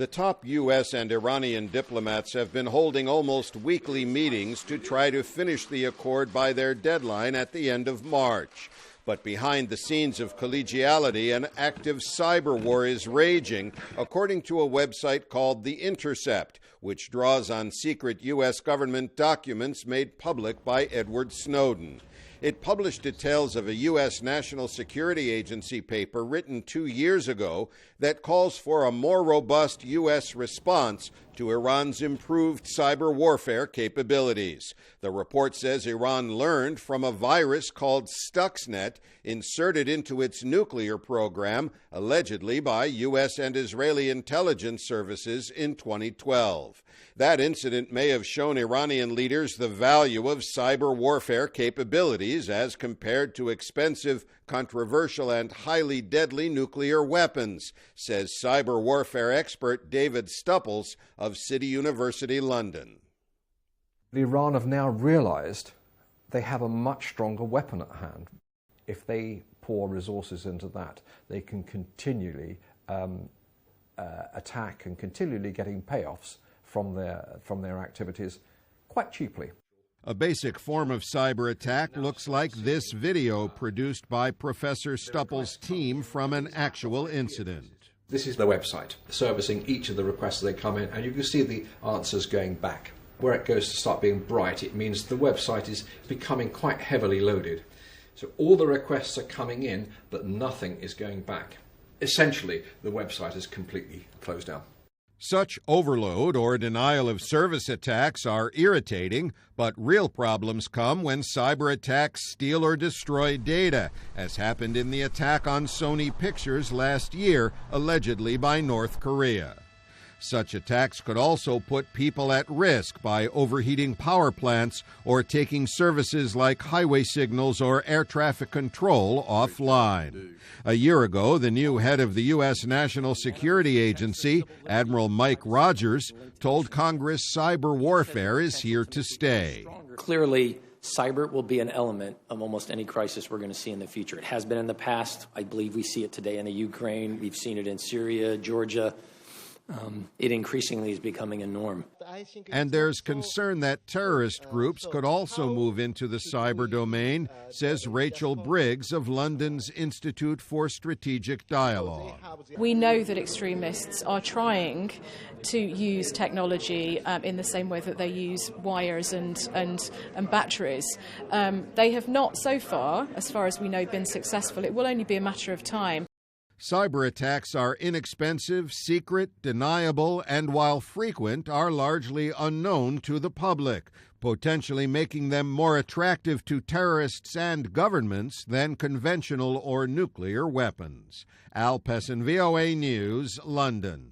The top U.S. and Iranian diplomats have been holding almost weekly meetings to try to finish the accord by their deadline at the end of March. But behind the scenes of collegiality, an active cyber war is raging, according to a website called The Intercept, which draws on secret U.S. government documents made public by Edward Snowden. It published details of a U.S. National Security Agency paper written 2 years ago that calls for a more robust U.S. response to Iran's improved cyber warfare capabilities. The report says Iran learned from a virus called Stuxnet inserted into its nuclear program, allegedly by U.S. and Israeli intelligence services in 2012. That incident may have shown Iranian leaders the value of cyber warfare capabilities as compared to expensive, controversial, and highly deadly nuclear weapons, says cyber warfare expert David Stupples of City University, London. Iran have now realized they have a much stronger weapon at hand. If they pour resources into that, they can continually attack and continually getting payoffs from their activities quite cheaply. A basic form of cyber attack looks like this video produced by Professor Stupples' team from an actual incident. This is the website servicing each of the requests as they come in, and you can see the answers going back. Where it goes to start being bright, it means the website is becoming quite heavily loaded. So all the requests are coming in, but nothing is going back. Essentially, the website is completely closed down. Such overload or denial of service attacks are irritating, but real problems come when cyber attacks steal or destroy data, as happened in the attack on Sony Pictures last year, allegedly by North Korea. Such attacks could also put people at risk by overheating power plants or taking services like highway signals or air traffic control offline. A year ago, the new head of the U.S. National Security Agency, Admiral Mike Rogers, told Congress cyber warfare is here to stay. Clearly, cyber will be an element of almost any crisis we're going to see in the future. It has been in the past. I believe we see it today in the Ukraine. We've seen it in Syria, Georgia. It increasingly is becoming a norm. And there's concern that terrorist groups could also move into the cyber domain, says Rachel Briggs of London's Institute for Strategic Dialogue. We know that extremists are trying to use technology in the same way that they use wires and batteries. They have not so far as we know, been successful. It will only be a matter of time. Cyber attacks are inexpensive, secret, deniable, and while frequent, are largely unknown to the public, potentially making them more attractive to terrorists and governments than conventional or nuclear weapons. Al Pessin, VOA News, London.